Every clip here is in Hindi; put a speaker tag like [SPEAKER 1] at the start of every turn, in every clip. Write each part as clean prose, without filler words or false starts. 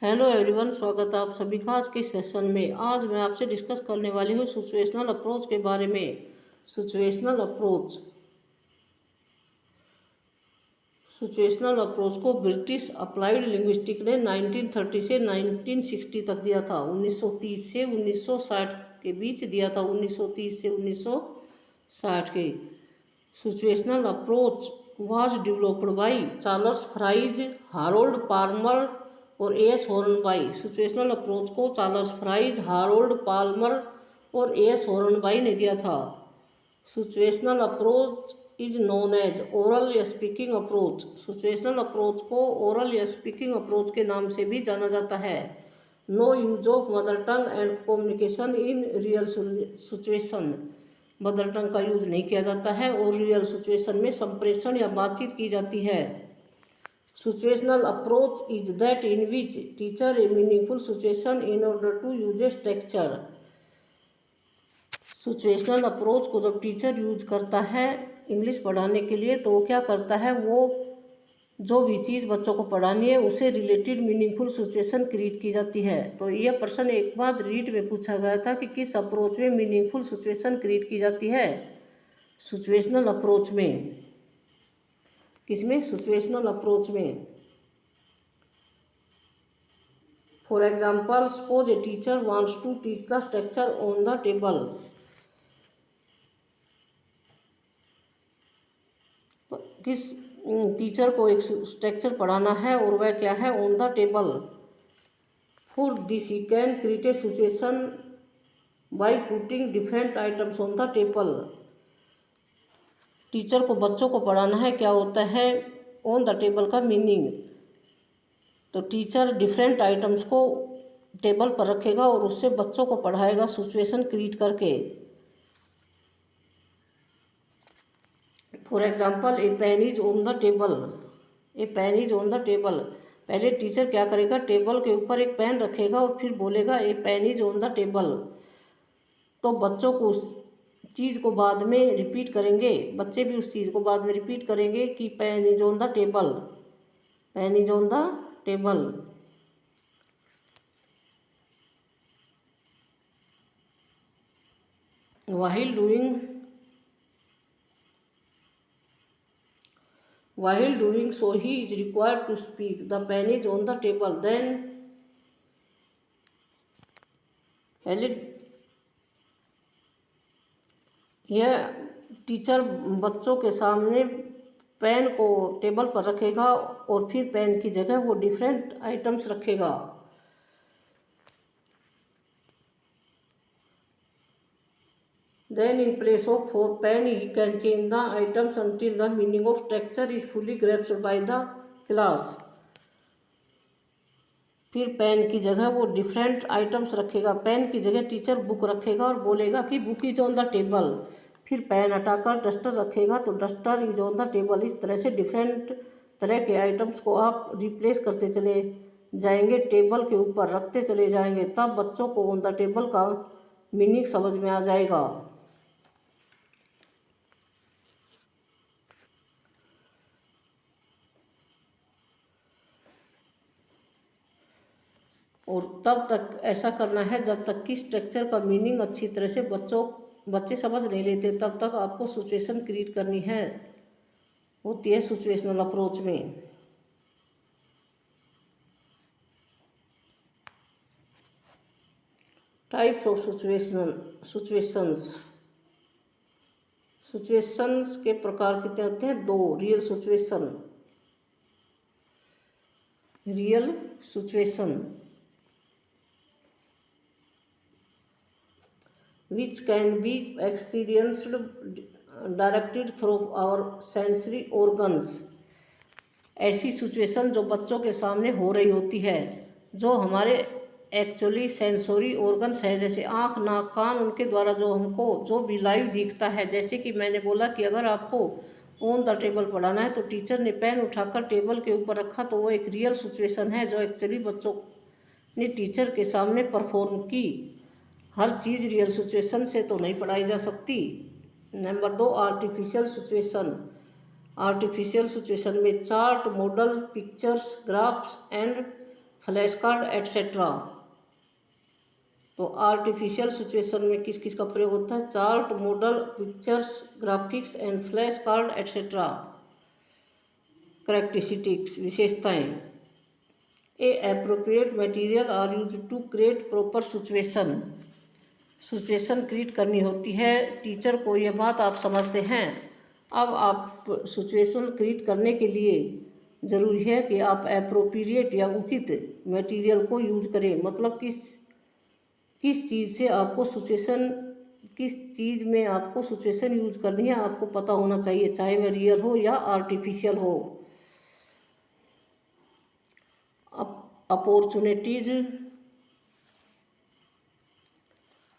[SPEAKER 1] हेलो एवरीवन, स्वागत है आप सभी का आज के सेशन में। आज मैं आपसे डिस्कस करने वाली हूँ सिचुएशनल अप्रोच के बारे में। सिचुएशनल अप्रोच सिचुएशनल अप्रोच को ब्रिटिश अप्लाइड लिंग्विस्टिक ने 1930 से 1960 तक दिया था। 1930 से 1960 के बीच दिया था। 1930 से 1960 के situational approach was developed by Charles Fries, Harold Palmer और एस हॉर्नबाई। सिचुएशनल अप्रोच को चार्ल्स फ्राइज, हारोल्ड पाल्मर और एस हॉर्नबाई ने दिया था। Situational approach is known as oral या स्पीकिंग अप्रोच। सिचुएशनल अप्रोच को ओरल या स्पीकिंग अप्रोच के नाम से भी जाना जाता है। No use of mother tongue and communication in real situation. Mother tongue का यूज नहीं किया जाता है और रियल सिचुएशन में संप्रेषण या बातचीत की जाती है। Situational approach is that in which teacher a meaningful situation in order to use a structure. Situational approach को जब टीचर यूज करता है इंग्लिश पढ़ाने के लिए, तो वो क्या करता है, वो जो भी चीज़ बच्चों को पढ़ानी है उससे रिलेटेड मीनिंगफुल सिचुएशन क्रिएट की जाती है। तो यह प्रश्न एक बार रीट में पूछा गया था कि किस अप्रोच में मीनिंगफुल सिचुएशन क्रिएट की जाती है। सिचुएशनल अप्रोच में। किसमें? सिचुएशनल अप्रोच में। For example, suppose a teacher wants to teach the structure on the table. किस टीचर को एक स्ट्रक्चर पढ़ाना है और वह क्या है, on the table. For this he can create a situation by putting different items on the table. Teacher को बच्चों को पढ़ाना है, क्या होता है ऑन द टेबल का मीनिंग। तो टीचर डिफरेंट आइटम्स को टेबल पर रखेगा और उससे बच्चों को पढ़ाएगा सिचुएशन क्रिएट करके। For example, a pen is on the table. A pen is on the table. पहले टीचर क्या करेगा, टेबल के ऊपर एक पेन रखेगा और फिर बोलेगा a pen is on the table. तो बच्चों को उस चीज़ को बाद में रिपीट करेंगे, बच्चे भी उस चीज़ को बाद में रिपीट करेंगे कि pen is on the table, pen is on the table. While doing so, he is required to speak. The pen is on the table. Then, पहले यह टीचर बच्चों के सामने पेन को टेबल पर रखेगा और फिर पेन की जगह वो डिफरेंट आइटम्स रखेगा। Then in place of for pen, he can change the items until the meaning of structure is fully grasped by the class. फिर पेन की जगह वो डिफरेंट आइटम्स रखेगा। पेन की जगह टीचर बुक रखेगा और बोलेगा कि book is on the table. फिर पेन हटाकर डस्टर रखेगा तो duster is on the table. इस तरह से डिफरेंट तरह के आइटम्स को आप रिप्लेस करते चले जाएंगे, टेबल के ऊपर रखते चले जाएंगे, तब बच्चों को ऑन द टेबल का मीनिंग समझ में आ जाएगा। और तब तक ऐसा करना है जब तक कि स्ट्रक्चर का मीनिंग अच्छी तरह से बच्चे समझ नहीं लेते, तब तक आपको सिचुएशन क्रिएट करनी है, होती है सिचुएशनल अप्रोच में। टाइप्स ऑफ सिचुएशंस के प्रकार कितने होते हैं? दो। Real situation which can be experienced directed through our sensory organs। ऐसी सिचुएशन जो बच्चों के सामने हो रही होती है, जो हमारे एक्चुअली सेंसरी ऑर्गन्स है, जैसे आँख, नाक, कान, उनके द्वारा जो हमको जो भी लाइव दिखता है। जैसे कि मैंने बोला कि अगर आपको ऑन द टेबल पढ़ाना है तो टीचर ने पेन उठाकर टेबल के ऊपर रखा, तो वो एक रियल सिचुएशन है जो एक्चुअली बच्चों ने टीचर के सामने परफॉर्म की। हर चीज़ रियल सिचुएशन से तो नहीं पढ़ाई जा सकती। नंबर 2, आर्टिफिशियल सिचुएशन में chart, model, pictures, graphs and flash card etcetera. तो आर्टिफिशियल सिचुएशन में किस किस का प्रयोग होता है? Chart, model, pictures, graphics and flash card etcetera. Characteristics, विशेषताएं। A appropriate material are use to create proper situation. Situation create करनी होती है टीचर को, यह बात आप समझते हैं। अब आप सिचुएशन क्रिएट करने के लिए ज़रूरी है कि आप एप्रोप्रिएट या उचित मटेरियल को यूज करें। मतलब किस चीज़ से आपको सिचुएशन, किस चीज़ में आपको सिचुएशन यूज करनी है आपको पता होना चाहिए, चाहे वह रियल हो या आर्टिफिशियल हो।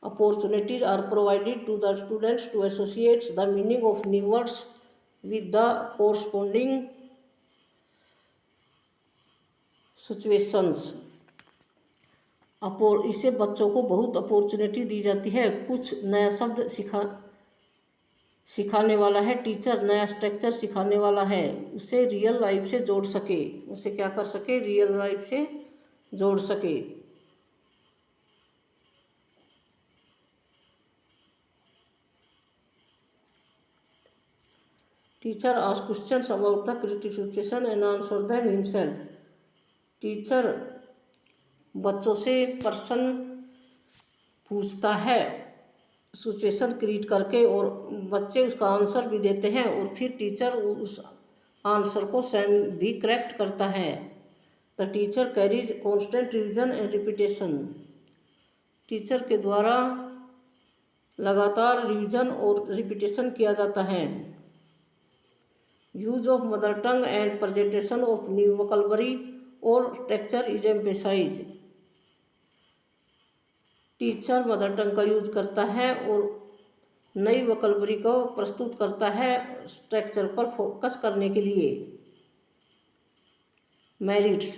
[SPEAKER 1] Opportunities are provided to the students to associate the meaning of new words with the corresponding situations. इससे बच्चों को बहुत अपॉर्चुनिटी दी जाती है। कुछ नया शब्द सिखाने वाला है टीचर, नया स्ट्रक्चर सिखाने वाला है, उसे रियल लाइफ से जोड़ सके, उसे क्या कर सके? रियल लाइफ से जोड़ सके। Teacher ask questions about the creative situation and answer them himself. Teacher बच्चों से प्रश्न पूछता है सिचुएशन क्रिएट करके, और बच्चे उसका आंसर भी देते हैं, और फिर टीचर उस आंसर को स्वयं भी करेक्ट करता है। The teacher carries constant revision and repetition. Teacher के द्वारा लगातार रिविजन और रिपीटेशन किया जाता है। Use of mother tongue and presentation of new vocabulary और structure is emphasize. Teacher mother tongue का यूज करता है और नई वोकैबुलरी को प्रस्तुत करता है स्ट्रक्चर पर फोकस करने के लिए। मेरिट्स,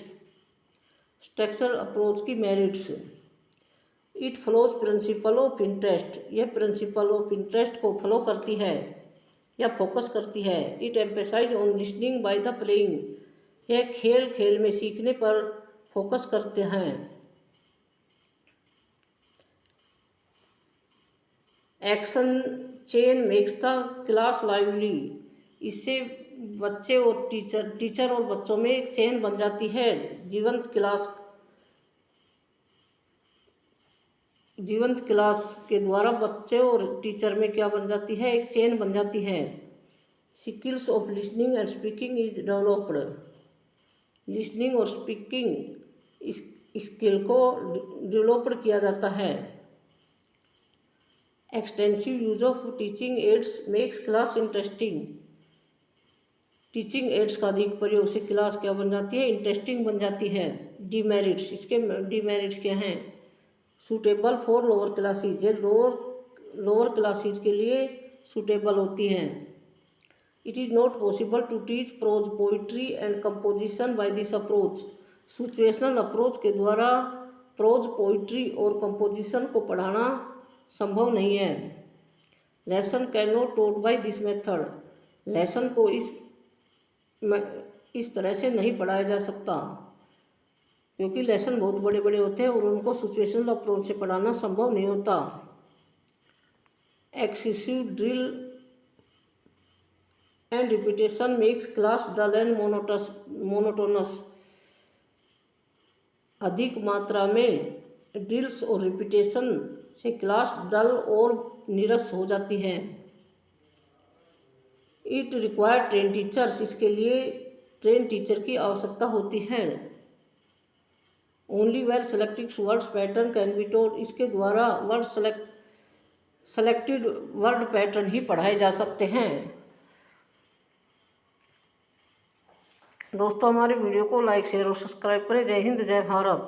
[SPEAKER 1] स्ट्रक्चर अप्रोच की merits. It follows principle of interest. यह प्रिंसिपल ऑफ इंटरेस्ट को फॉलो करती है या फोकस करती है। It emphasise on listening by the playing. यह खेल में सीखने पर फोकस करते हैं। Action chain makes the class lively. इससे बच्चे और टीचर और बच्चों में एक चेन बन जाती है। जीवंत क्लास के द्वारा बच्चे और टीचर में क्या बन जाती है? एक चेन बन जाती है। Skills of listening and speaking is developed. Listening और स्पीकिंग स्किल को डेवलप्ड किया जाता है। Extensive use of teaching ads makes class interesting. Teaching ads का अधिक प्रयोग से क्लास क्या बन जाती है? इंटरेस्टिंग बन जाती है। डीमेरिट्स, इसके डीमेरिट्स क्या हैं? सूटेबल फॉर लोअर क्लासेज, ये लोअर क्लासेज के लिए सूटेबल होती हैं। It is not possible to teach prose, poetry and composition by this approach. Situational approach के द्वारा प्रोज, पोइट्री और कंपोजिशन को पढ़ाना संभव नहीं है। Lesson can not taught by this method. Lesson को इस तरह से नहीं पढ़ाया जा सकता, क्योंकि लेसन बहुत बड़े बड़े होते हैं और उनको सिचुएशनल अप्रोच से पढ़ाना संभव नहीं होता। Excessive drill and repetition makes class dull and monotonous. अधिक मात्रा में ड्रिल्स और रिपीटेशन से क्लास डल और नीरस हो जाती है। It require train teachers. इसके लिए ट्रेन टीचर की आवश्यकता होती है। Only where selected words pattern can be taught. इसके द्वारा सेलेक्टेड वर्ड पैटर्न ही पढ़ाए जा सकते हैं। दोस्तों, हमारे वीडियो को लाइक, शेयर और सब्सक्राइब करें। जय हिंद, जय भारत।